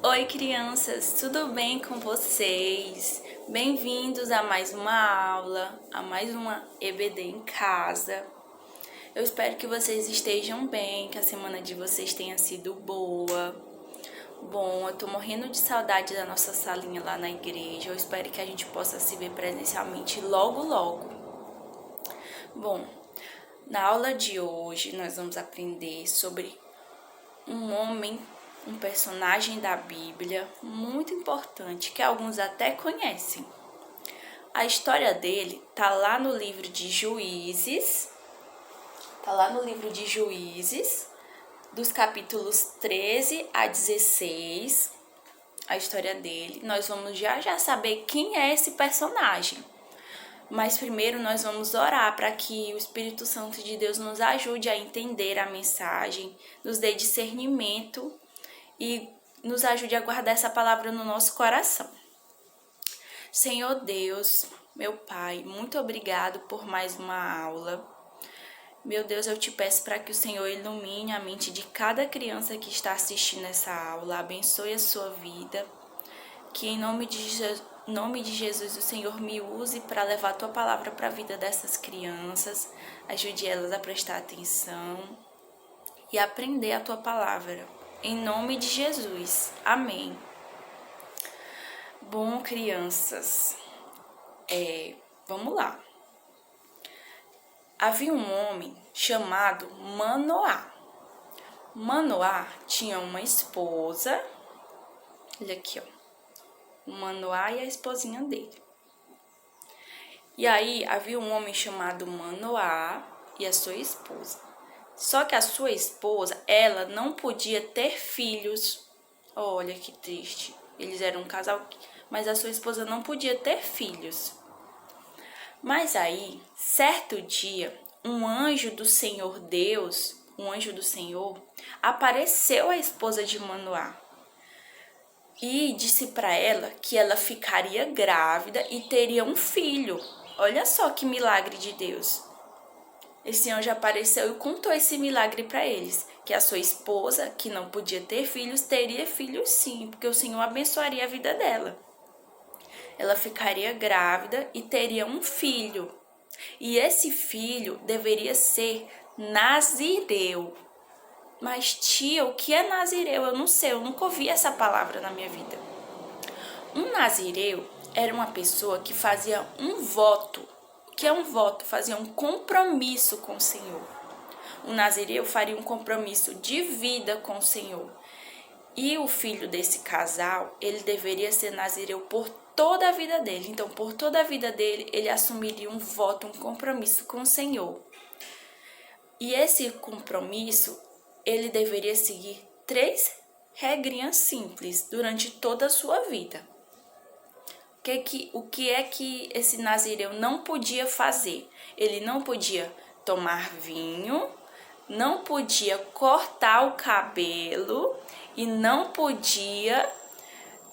Oi, crianças, tudo bem com vocês? Bem-vindos a mais uma aula, a mais uma EBD em casa. Eu espero que vocês estejam bem, que a semana de vocês tenha sido boa. Bom, eu tô morrendo de saudade da nossa salinha lá na igreja. Eu espero que a gente possa se ver presencialmente logo, logo. Bom, na aula de hoje nós vamos aprender sobre um personagem da Bíblia muito importante que alguns até conhecem. A história dele tá lá no livro de Juízes, dos capítulos 13 a 16, a história dele. Nós vamos já saber quem é esse personagem. Mas primeiro nós vamos orar para que o Espírito Santo de Deus nos ajude a entender a mensagem, nos dê discernimento e nos ajude a guardar essa palavra no nosso coração. Senhor Deus, meu Pai, muito obrigado por mais uma aula. Meu Deus, eu te peço para que o Senhor ilumine a mente de cada criança que está assistindo essa aula, abençoe a sua vida, que em nome de Jesus o Senhor me use para levar a tua palavra para a vida dessas crianças, ajude elas a prestar atenção e aprender a tua palavra. Em nome de Jesus. Amém. Bom, crianças, vamos lá. Havia um homem chamado Manoá. Manoá tinha uma esposa. Olha aqui, ó. O Manoá e a esposinha dele. E aí havia um homem chamado Manoá e a sua esposa. Só que a sua esposa, ela não podia ter filhos. Olha que triste. Eles eram um casal, mas a sua esposa não podia ter filhos. Mas aí, certo dia, um anjo do Senhor Deus, um anjo do Senhor, apareceu à esposa de Manoá e disse para ela que ela ficaria grávida e teria um filho. Olha só que milagre de Deus. Esse anjo apareceu e contou esse milagre para eles, que a sua esposa, que não podia ter filhos, teria filhos sim, porque o Senhor abençoaria a vida dela. Ela ficaria grávida e teria um filho. E esse filho deveria ser Nazireu. Mas tia, o que é Nazireu? Eu não sei, eu nunca ouvi essa palavra na minha vida. Um Nazireu era uma pessoa que fazia um voto. O que é um voto? Fazia um compromisso com o Senhor. Um Nazireu faria um compromisso de vida com o Senhor. E o filho desse casal, ele deveria ser Nazireu por toda a vida dele. Então, por toda a vida dele, ele assumiria um voto, um compromisso com o Senhor. E esse compromisso, ele deveria seguir 3 regrinhas simples durante toda a sua vida. O que é que esse Nazireu não podia fazer? Ele não podia tomar vinho, não podia cortar o cabelo e não podia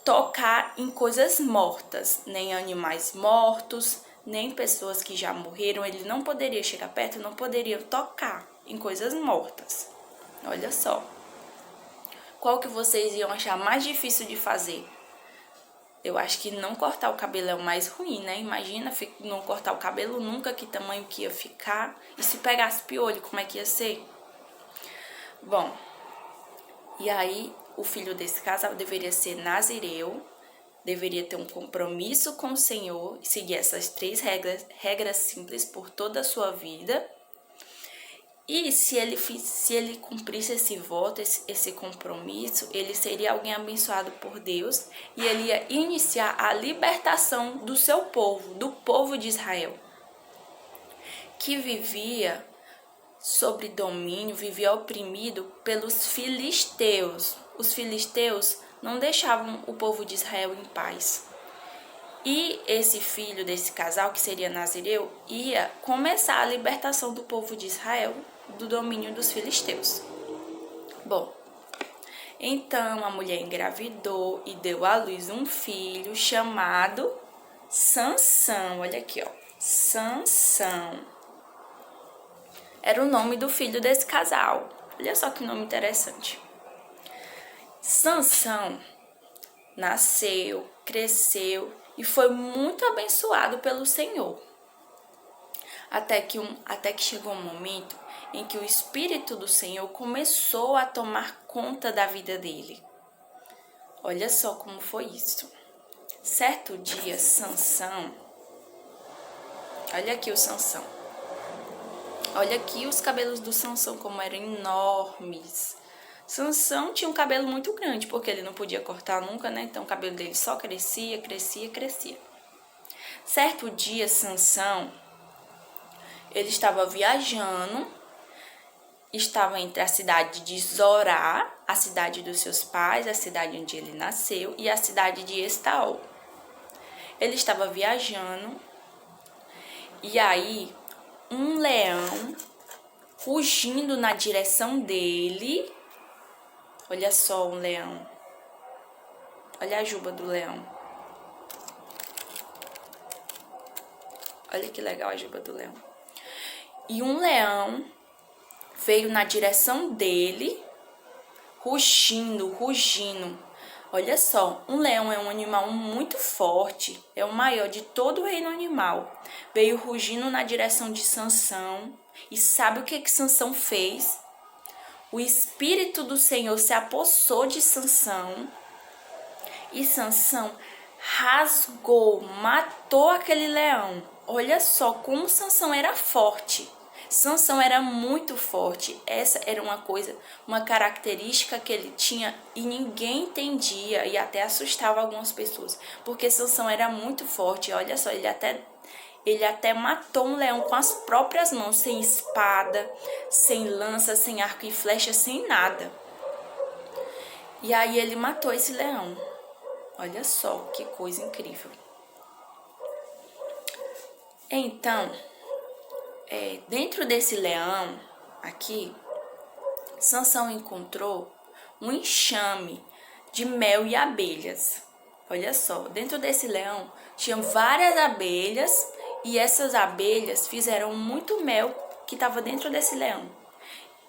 tocar em coisas mortas, nem animais mortos, nem pessoas que já morreram. Ele não poderia chegar perto, não poderia tocar em coisas mortas. Olha só. Qual que vocês iam achar mais difícil de fazer? Eu acho que não cortar o cabelo é o mais ruim, né? Imagina não cortar o cabelo nunca, que tamanho que ia ficar. E se pegasse piolho, como é que ia ser? Bom, e aí o filho desse casal deveria ser Nazireu, deveria ter um compromisso com o Senhor, seguir essas 3 regras simples por toda a sua vida. E se ele cumprisse esse voto, esse compromisso, ele seria alguém abençoado por Deus e ele ia iniciar a libertação do seu povo, do povo de Israel, que vivia sob domínio, vivia oprimido pelos filisteus. Os filisteus não deixavam o povo de Israel em paz. E esse filho desse casal, que seria Nazireu, ia começar a libertação do povo de Israel do domínio dos filisteus. Bom, então a mulher engravidou e deu à luz um filho chamado Sansão. Olha aqui, ó. Sansão. Era o nome do filho desse casal. Olha só que nome interessante. Sansão, nasceu, cresceu e foi muito abençoado pelo Senhor. Até que chegou um momento em que o Espírito do Senhor começou a tomar conta da vida dele. Olha só como foi isso. Certo dia, Sansão, olha aqui o Sansão. Olha aqui os cabelos do Sansão como eram enormes. Sansão tinha um cabelo muito grande, porque ele não podia cortar nunca, né? Então o cabelo dele só crescia, crescia, crescia. Certo dia, Sansão, ele estava viajando, estava entre a cidade de Zorá, a cidade dos seus pais, a cidade onde ele nasceu, e a cidade de Estaol. Ele estava viajando, e aí um leão fugindo na direção dele. Olha só um leão. Olha a juba do leão. Olha que legal a juba do leão. E um leão veio na direção dele, rugindo. Olha só, um leão é um animal muito forte, é o maior de todo o reino animal. Veio rugindo na direção de Sansão. E sabe o que Sansão fez? O Espírito do Senhor se apossou de Sansão. E Sansão rasgou, matou aquele leão. Olha só como Sansão era forte. Sansão era muito forte. Essa era uma característica que ele tinha e ninguém entendia e até assustava algumas pessoas, porque Sansão era muito forte. Olha só, ele até matou um leão com as próprias mãos, sem espada, sem lança, sem arco e flecha, sem nada. E aí ele matou esse leão. Olha só que coisa incrível. Então, dentro desse leão aqui, Sansão encontrou um enxame de mel e abelhas. Olha só, dentro desse leão tinham várias abelhas e essas abelhas fizeram muito mel que estava dentro desse leão.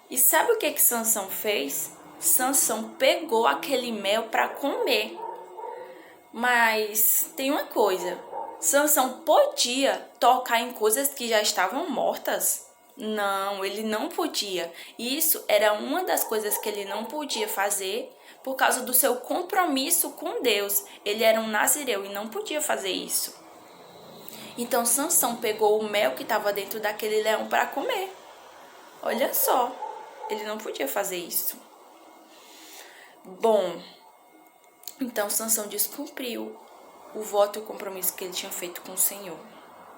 E sabe o que Sansão fez? Sansão pegou aquele mel para comer. Mas tem uma coisa, Sansão podia tocar em coisas que já estavam mortas? Não, ele não podia. Isso era uma das coisas que ele não podia fazer por causa do seu compromisso com Deus. Ele era um nazireu e não podia fazer isso. Então Sansão pegou o mel que estava dentro daquele leão para comer. Olha só, ele não podia fazer isso. Bom, então Sansão descumpriu o voto e o compromisso que ele tinha feito com o Senhor.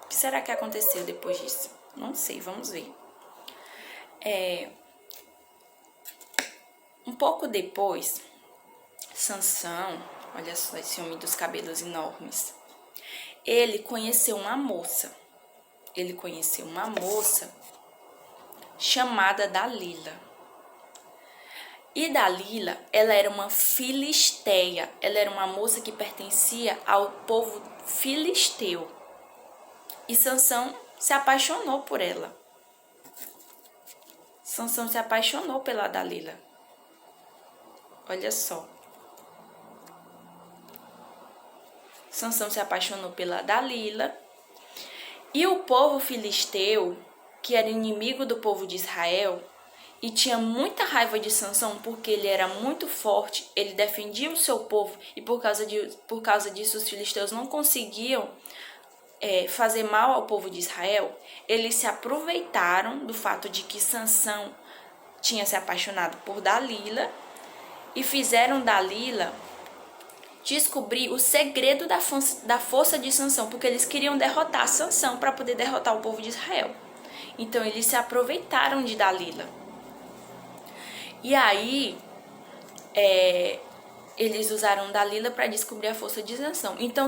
O que será que aconteceu depois disso? Não sei, vamos ver. Um pouco depois, Sansão, olha só esse homem dos cabelos enormes, ele conheceu uma moça. Ele conheceu uma moça chamada Dalila. E Dalila, ela era uma filisteia. Ela era uma moça que pertencia ao povo filisteu. E Sansão se apaixonou por ela. Sansão se apaixonou pela Dalila. Olha só. Sansão se apaixonou pela Dalila. E o povo filisteu, que era inimigo do povo de Israel, e tinha muita raiva de Sansão porque ele era muito forte, ele defendia o seu povo e por causa disso os filisteus não conseguiam fazer mal ao povo de Israel. Eles se aproveitaram do fato de que Sansão tinha se apaixonado por Dalila e fizeram Dalila descobrir o segredo da força de Sansão, porque eles queriam derrotar Sansão para poder derrotar o povo de Israel. Então eles se aproveitaram de Dalila. E aí, eles usaram Dalila para descobrir a força de Sansão. Então,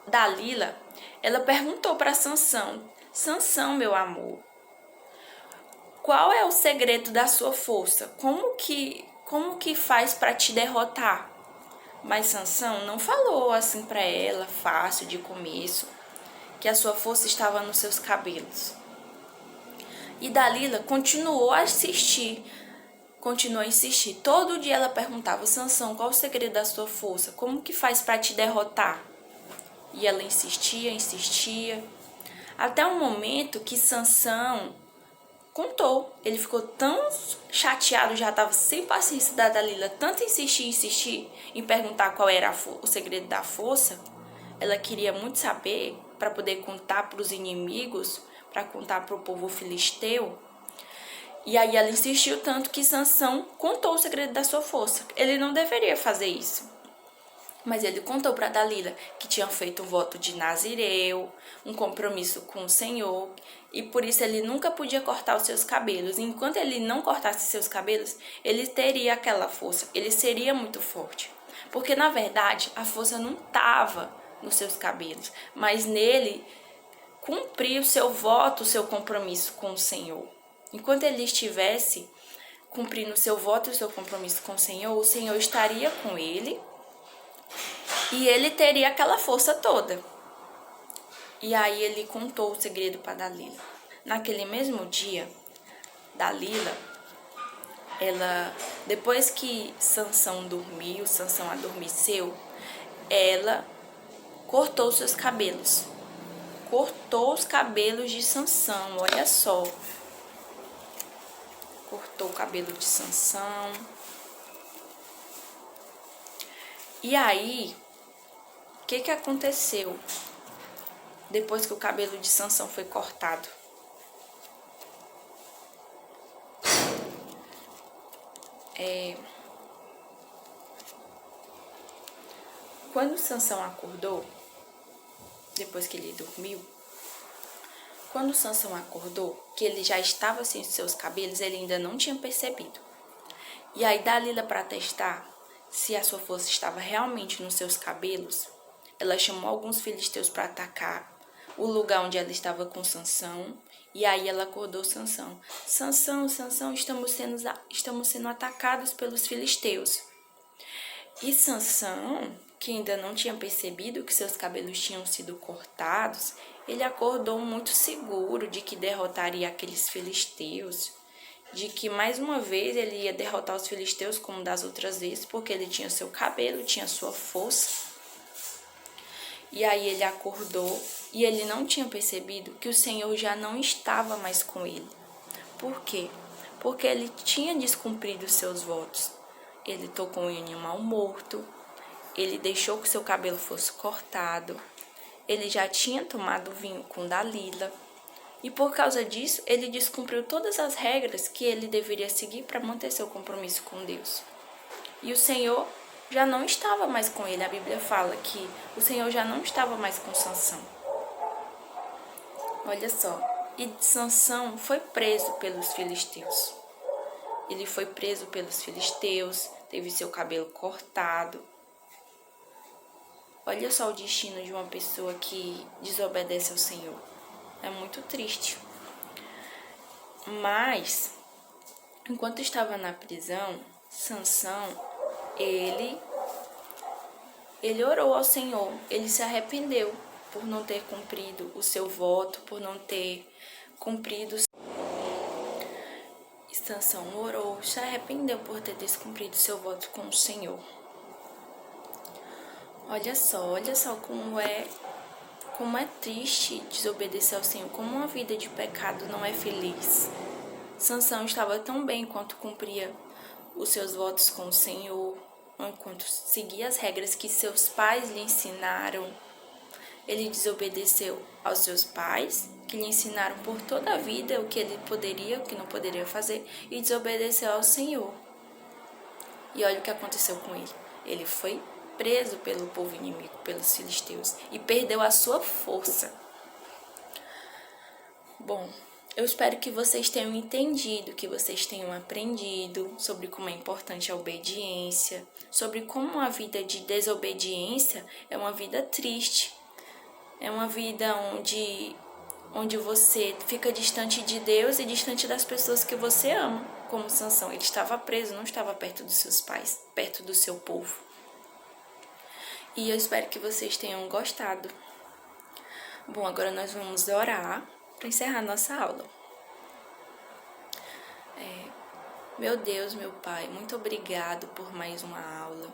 Dalila, ela perguntou para Sansão: Sansão, meu amor, qual é o segredo da sua força? Como que faz para te derrotar? Mas Sansão não falou assim para ela, fácil de começo, que a sua força estava nos seus cabelos. E Dalila continuou a insistir. continuou a insistir. Todo dia ela perguntava: Sansão, qual o segredo da sua força? Como que faz para te derrotar? E ela insistia, insistia, até um momento que Sansão contou. Ele ficou tão chateado, já estava sem paciência da Dalila, tanto insistir em perguntar qual era o segredo da força. Ela queria muito saber para poder contar para os inimigos, para contar para o povo filisteu. E aí ela insistiu tanto que Sansão contou o segredo da sua força. Ele não deveria fazer isso. Mas ele contou para Dalila que tinha feito um voto de Nazireu, um compromisso com o Senhor, e por isso ele nunca podia cortar os seus cabelos. Enquanto ele não cortasse seus cabelos, ele teria aquela força, ele seria muito forte. Porque na verdade a força não estava nos seus cabelos, mas nele cumprir o seu voto, o seu compromisso com o Senhor. Enquanto ele estivesse cumprindo o seu voto e o seu compromisso com o Senhor estaria com ele. E ele teria aquela força toda. E aí ele contou o segredo para Dalila. Naquele mesmo dia, Dalila, depois que Sansão dormiu, Sansão adormeceu, ela cortou seus cabelos. Cortou os cabelos de Sansão, olha só. Cortou o cabelo de Sansão. E aí, o que aconteceu depois que o cabelo de Sansão foi cortado? Quando Sansão acordou, depois que ele dormiu, quando Sansão acordou, que ele já estava sem seus cabelos, ele ainda não tinha percebido. E aí Dalila, para testar se a sua força estava realmente nos seus cabelos, ela chamou alguns filisteus para atacar o lugar onde ela estava com Sansão. E aí ela acordou Sansão. Sansão, estamos sendo atacados pelos filisteus. E Sansão, que ainda não tinha percebido que seus cabelos tinham sido cortados, ele acordou muito seguro de que derrotaria aqueles filisteus, de que mais uma vez ele ia derrotar os filisteus como das outras vezes, porque ele tinha seu cabelo, tinha sua força. E aí ele acordou e ele não tinha percebido que o Senhor já não estava mais com ele. Por quê? Porque ele tinha descumprido seus votos. Ele tocou em um animal morto, ele deixou que seu cabelo fosse cortado, ele já tinha tomado vinho com Dalila. E por causa disso, ele descumpriu todas as regras que ele deveria seguir para manter seu compromisso com Deus. E o Senhor já não estava mais com ele. A Bíblia fala que o Senhor já não estava mais com Sansão. Olha só. E Sansão foi preso pelos filisteus. Ele foi preso pelos filisteus, teve seu cabelo cortado. Olha só o destino de uma pessoa que desobedece ao Senhor. É muito triste. Mas, enquanto estava na prisão, Sansão, ele orou ao Senhor. Ele se arrependeu por não ter cumprido o seu voto, por não ter cumprido. Sansão orou, se arrependeu por ter descumprido seu voto com o Senhor. Olha só como é triste desobedecer ao Senhor, como uma vida de pecado não é feliz. Sansão estava tão bem enquanto cumpria os seus votos com o Senhor, enquanto seguia as regras que seus pais lhe ensinaram. Ele desobedeceu aos seus pais, que lhe ensinaram por toda a vida o que ele poderia, o que não poderia fazer, e desobedeceu ao Senhor. E olha o que aconteceu com ele. Ele foi preso pelo povo inimigo, pelos filisteus, e perdeu a sua força. Bom, eu espero que vocês tenham entendido, que vocês tenham aprendido sobre como é importante a obediência, sobre como a vida de desobediência é uma vida triste, é uma vida onde você fica distante de Deus e distante das pessoas que você ama, como Sansão. Ele estava preso, não estava perto dos seus pais, perto do seu povo. E eu espero que vocês tenham gostado. Bom, agora nós vamos orar para encerrar nossa aula. Meu Deus, meu Pai, muito obrigado por mais uma aula.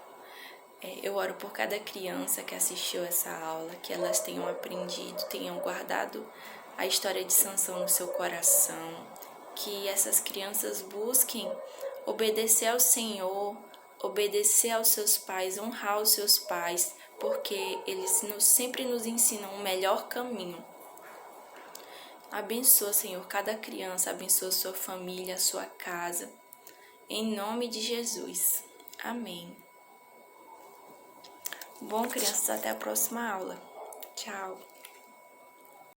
Eu oro por cada criança que assistiu essa aula, que elas tenham aprendido, tenham guardado a história de Sansão no seu coração, que essas crianças busquem obedecer ao Senhor, obedecer aos seus pais, honrar os seus pais, porque eles sempre nos ensinam o melhor caminho. Abençoa, Senhor, cada criança, abençoa sua família, sua casa. Em nome de Jesus. Amém. Bom, crianças, até a próxima aula. Tchau.